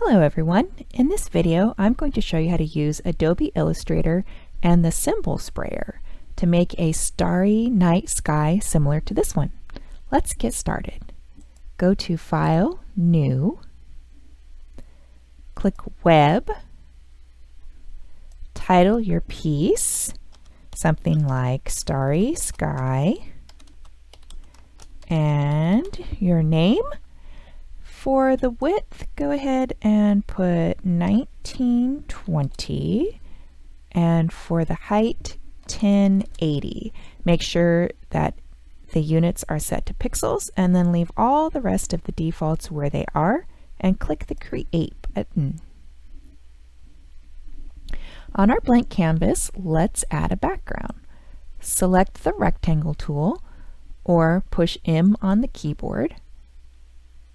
Hello everyone. In this video I'm going to show you how to use Adobe Illustrator and the symbol sprayer to make a starry night sky similar to this one. Let's get started. Go to File, New, click Web, title your piece something like Starry Sky, and your name. For the width, go ahead and put 1920, and for the height, 1080. Make sure that the units are set to pixels, and then leave all the rest of the defaults where they are, and click the Create button. On our blank canvas, let's add a background. Select the rectangle tool, or push M on the keyboard,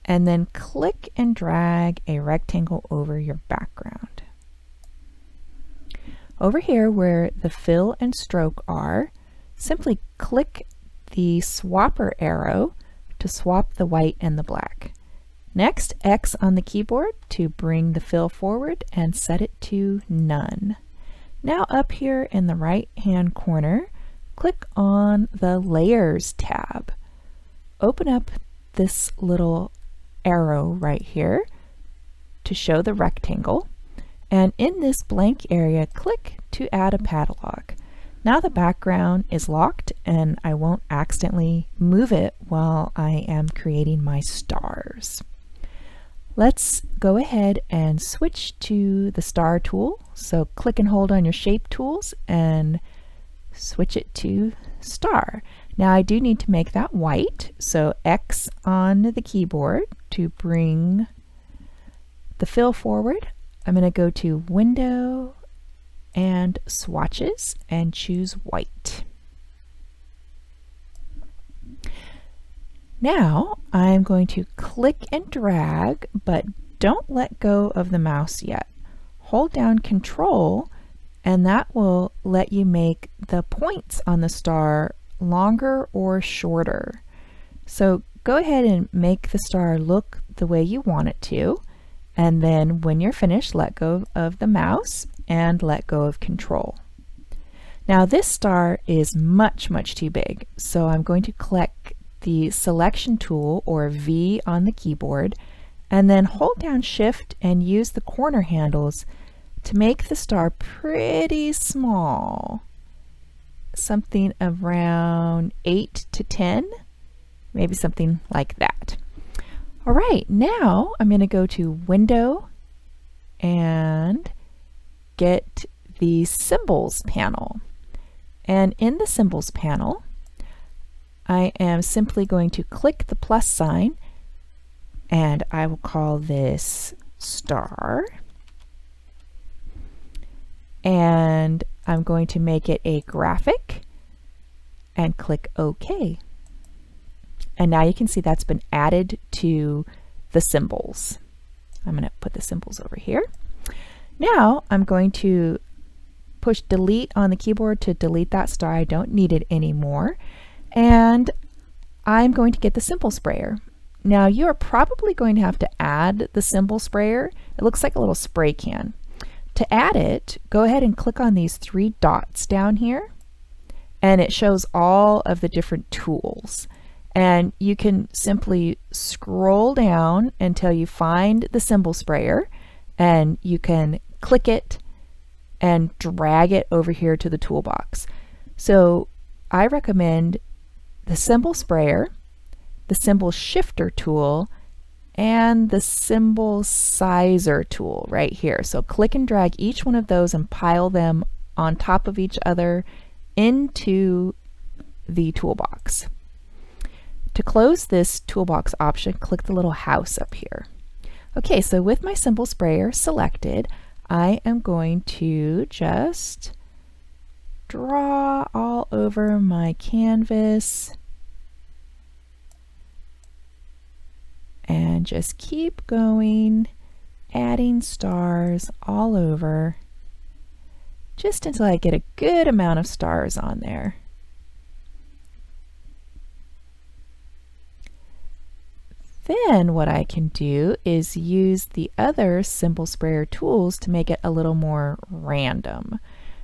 and then click and drag a rectangle over your background. Over here where the fill and stroke are, simply click the swapper arrow to swap the white and the black. Next, X on the keyboard to bring the fill forward and set it to none. Now up here in the right hand corner, click on the Layers tab. Open up this little arrow right here to show the rectangle, and in this blank area click to add a catalog. Now the background is locked and I won't accidentally move it while I am creating my stars. Let's go ahead and switch to the star tool. So click and hold on your shape tools and switch it to star. Now I do need to make that white, so X on the keyboard to bring the fill forward. I'm going to go to Window and Swatches and choose white. Now I'm going to click and drag, but don't let go of the mouse yet. Hold down Control and that will let you make the points on the star longer or shorter. So go ahead and make the star look the way you want it to, and then when you're finished, let go of the mouse and let go of Control. Now this star is much too big, so I'm going to click the Selection tool, or V on the keyboard, and then hold down Shift and use the corner handles to make the star pretty small. Something around 8 to 10, maybe something like that. All right, now I'm going to go to Window and get the Symbols panel. And in the Symbols panel, I am simply going to click the plus sign, and I will call this star. And I'm going to make it a graphic and click OK. And now you can see that's been added to the symbols. I'm going to put the symbols over here. Now I'm going to push delete on the keyboard to delete that star. I don't need it anymore. And I'm going to get the symbol sprayer. Now you are probably going to have to add the symbol sprayer. It looks like a little spray can. To add it, go ahead and click on these three dots down here, and it shows all of the different tools. And you can simply scroll down until you find the symbol sprayer, and you can click it and drag it over here to the toolbox. So I recommend the symbol sprayer, the symbol shifter tool, and the symbol sizer tool right here. So click and drag each one of those and pile them on top of each other into the toolbox. To close this toolbox option, click the little house up here. Okay, so with my symbol sprayer selected, I am going to just draw all over my canvas and just keep going, adding stars all over, just until I get a good amount of stars on there. Then what I can do is use the other symbol sprayer tools to make it a little more random.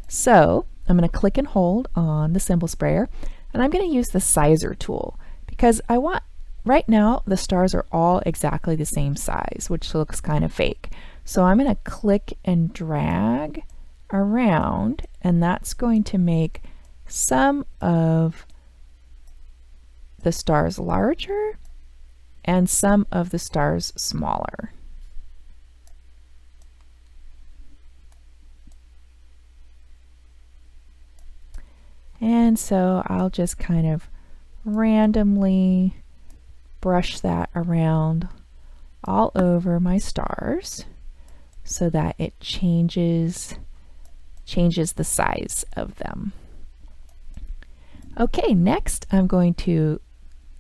So I'm going to click and hold on the symbol sprayer, and I'm going to use the sizer tool because I want, right now the stars are all exactly the same size, which looks kind of fake. So I'm going to click and drag around, and that's going to make some of the stars larger and some of the stars smaller. And so I'll just kind of randomly brush that around all over my stars so that it changes the size of them. Okay, next I'm going to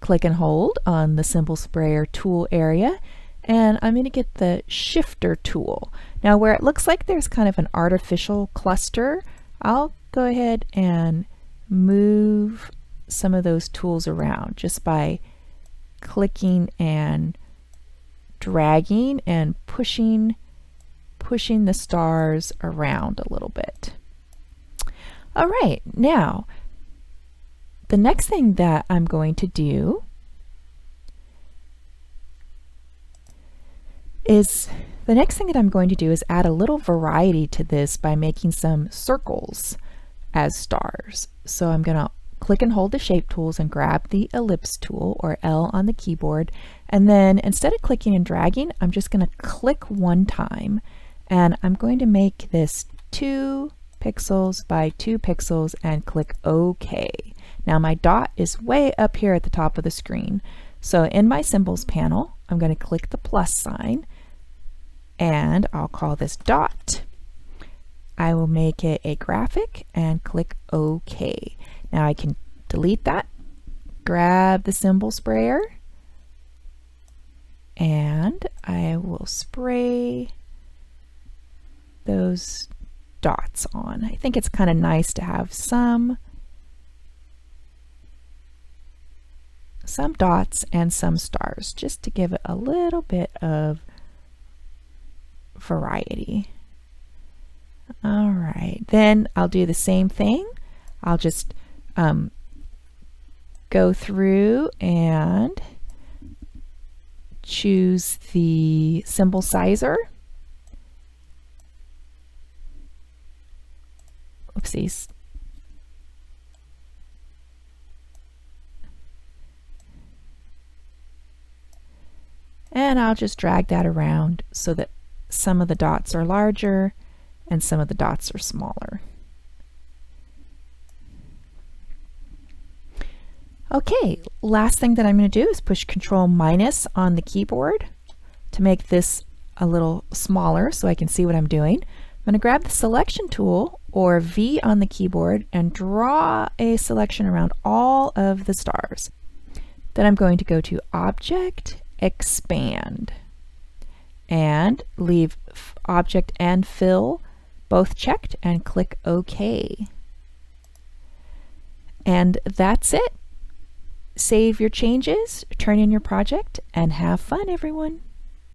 click and hold on the symbol sprayer tool area, and I'm going to get the shifter tool. Now where it looks like there's kind of an artificial cluster, I'll go ahead and move some of those tools around just by clicking and dragging and pushing the stars around a little bit. All right, now the next thing that I'm going to do is add a little variety to this by making some circles as stars. So I'm going to click and hold the shape tools and grab the ellipse tool, or L on the keyboard, and then instead of clicking and dragging, I'm just going to click one time, and I'm going to make this 2 pixels by 2 pixels and click OK. Now my dot is way up here at the top of the screen. So in my symbols panel, I'm going to click the plus sign, and I'll call this dot. I will make it a graphic and click OK. Now I can delete that, grab the symbol sprayer, and I will spray those dots on. I think it's kind of nice to have some dots and some stars, just to give it a little bit of variety. All right, then I'll do the same thing. I'll just go through and choose the symbol sizer. Oopsies. And I'll just drag that around so that some of the dots are larger and some of the dots are smaller. Okay, last thing that I'm going to do is push Control- on the keyboard to make this a little smaller so I can see what I'm doing. I'm going to grab the selection tool, or V on the keyboard, and draw a selection around all of the stars. Then I'm going to go to Object, Expand, and leave Object and Fill both checked and click OK. And that's it. Save your changes, turn in your project, and have fun, everyone.